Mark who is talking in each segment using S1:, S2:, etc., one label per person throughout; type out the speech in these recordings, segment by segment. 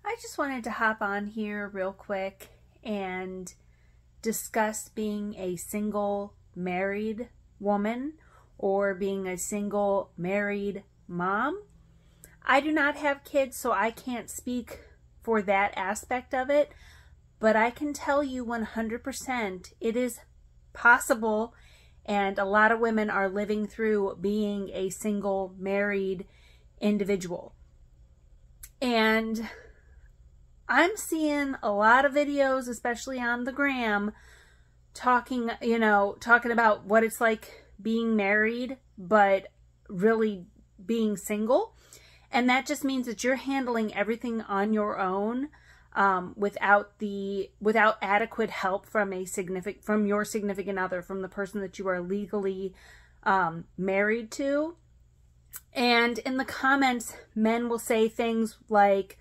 S1: I just wanted to hop on here real quick and discuss being a single married woman or being a single married mom. I do not have kids, so I can't speak for that aspect of it, but I can tell you 100% it is possible, and a lot of women are living through being a single married individual. And I'm seeing a lot of videos, especially on the gram, talking about what it's like being married, but really being single. And that just means that you're handling everything on your own, without adequate help from your significant other, from the person that you are legally married to. And in the comments, men will say things like,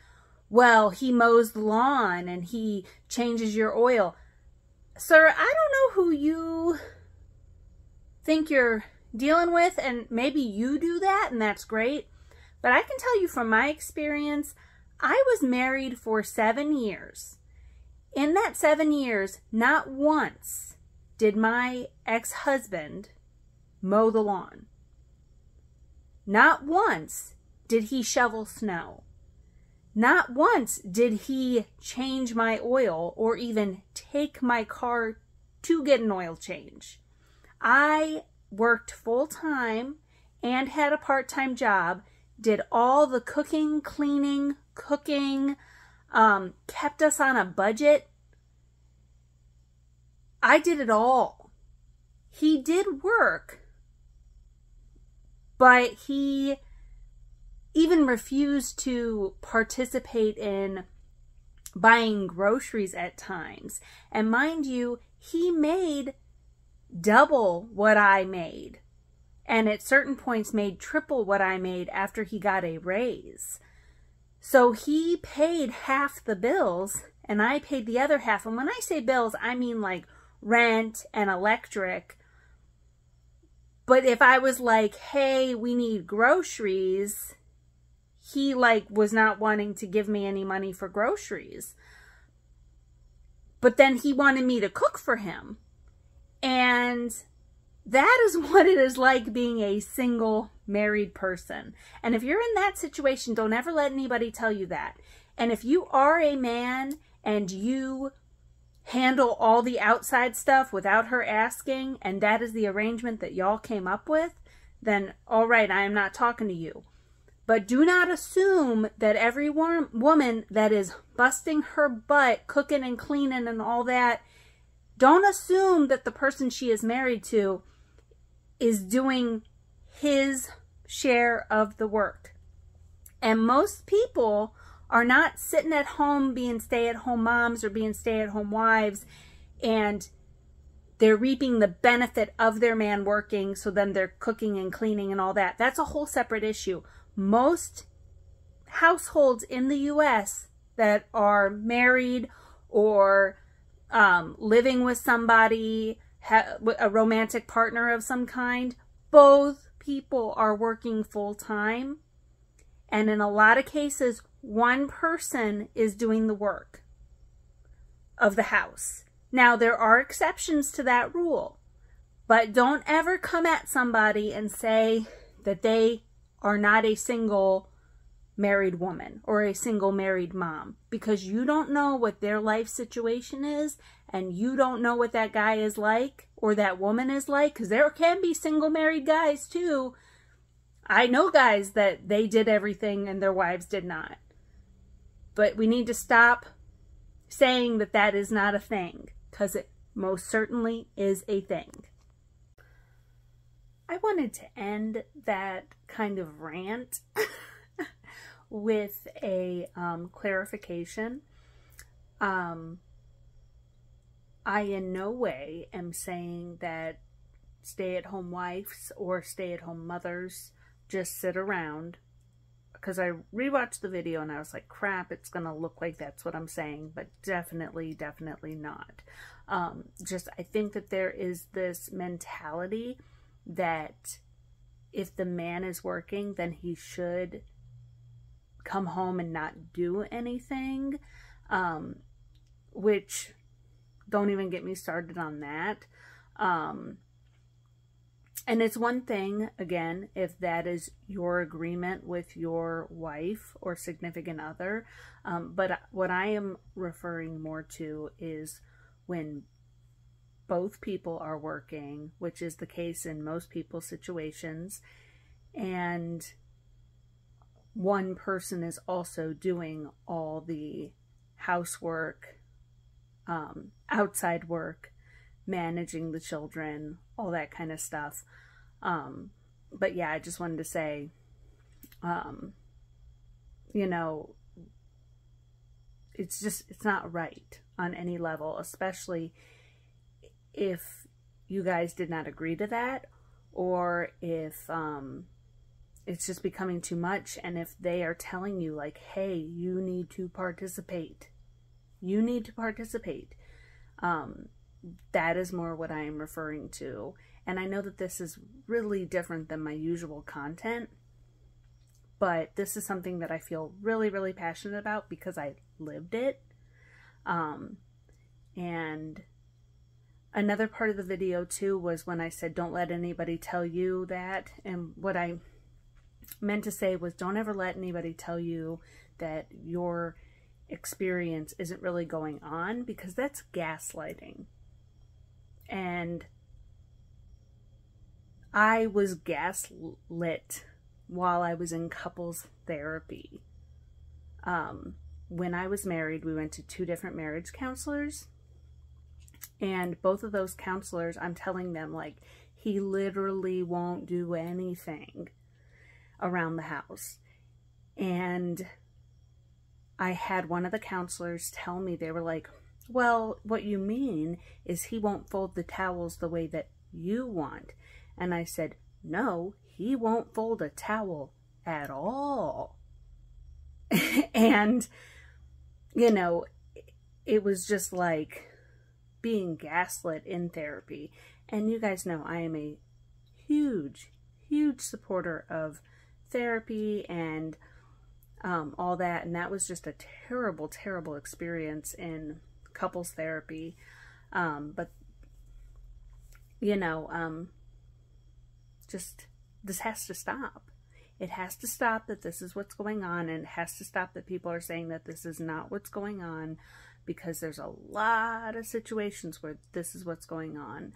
S1: well, he mows the lawn and he changes your oil. Sir, I don't know who you think you're dealing with, and maybe you do that and that's great. But I can tell you from my experience, I was married for 7 years. In that 7 years, not once did my ex-husband mow the lawn. Not once did he shovel snow. Not once did he change my oil or even take my car to get an oil change. I worked full-time and had a part-time job, did all the cooking, cleaning, kept us on a budget. I did it all. He did work, but he even refused to participate in buying groceries at times. And mind you, he made double what I made, and at certain points made triple what I made after he got a raise. So he paid half the bills and I paid the other half. And when I say bills, I mean like rent and electric. But if I was like, hey, we need groceries, he was not wanting to give me any money for groceries. But then he wanted me to cook for him. And that is what it is like being a single married person. And if you're in that situation, don't ever let anybody tell you that. And if you are a man and you handle all the outside stuff without her asking, and that is the arrangement that y'all came up with, then all right, I am not talking to you. But do not assume that every woman that is busting her butt, cooking and cleaning and all that, don't assume that the person she is married to is doing his share of the work. And most people are not sitting at home being stay-at-home moms or being stay-at-home wives, and they're reaping the benefit of their man working, so then they're cooking and cleaning and all that. That's a whole separate issue. Most households in the U.S. that are married or living with somebody, a romantic partner of some kind, both people are working full-time. And in a lot of cases, one person is doing the work of the house. Now, there are exceptions to that rule, but don't ever come at somebody and say that they are not a single married woman or a single married mom, because you don't know what their life situation is, and you don't know what that guy is like or that woman is like, because there can be single married guys too. I know guys that they did everything and their wives did not. But we need to stop saying that that is not a thing, because it most certainly is a thing. I wanted to end that kind of rant with a clarification. I in no way am saying that stay-at-home wives or stay-at-home mothers just sit around, because I rewatched the video and I was like, crap, it's gonna look like that's what I'm saying, but definitely not. I think that there is this mentality that if the man is working, then he should come home and not do anything, which don't even get me started on that. And it's one thing, again, if that is your agreement with your wife or significant other. But what I am referring more to is when both people are working, which is the case in most people's situations, and one person is also doing all the housework, outside work, managing the children, all that kind of stuff. But yeah, I just wanted to say, you know, it's not right on any level, especially if you guys did not agree to that, or if it's just becoming too much, and if they are telling you like, hey, you need to participate. You need to participate. That is more what I am referring to. And I know that this is really different than my usual content, but this is something that I feel really, really passionate about because I lived it. And another part of the video too was when I said, don't let anybody tell you that. And what I meant to say was, don't ever let anybody tell you that your experience isn't really going on, because that's gaslighting. And I was gaslit while I was in couples therapy. When I was married, we went to 2 different marriage counselors, and both of those counselors, I'm telling them, like, he literally won't do anything around the house. And I had one of the counselors tell me, they were like, well, what you mean is he won't fold the towels the way that you want. And I said, no, he won't fold a towel at all. And, you know, it was just like being gaslit in therapy. And you guys know I am a huge, huge supporter of therapy and all that. And that was just a terrible, terrible experience in couples therapy. But, you know, just, this has to stop. It has to stop that this is what's going on, and it has to stop that people are saying that this is not what's going on, because there's a lot of situations where this is what's going on.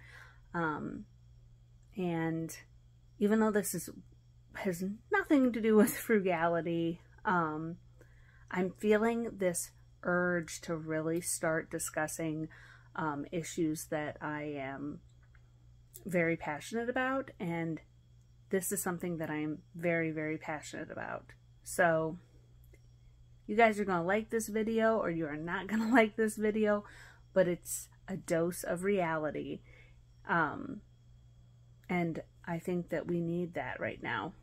S1: And even though this has nothing to do with frugality, I'm feeling this urge to really start discussing issues that I am very passionate about, and this is something that I'm very, very passionate about. So you guys are going to like this video, or you are not going to like this video, but it's a dose of reality. And I think that we need that right now.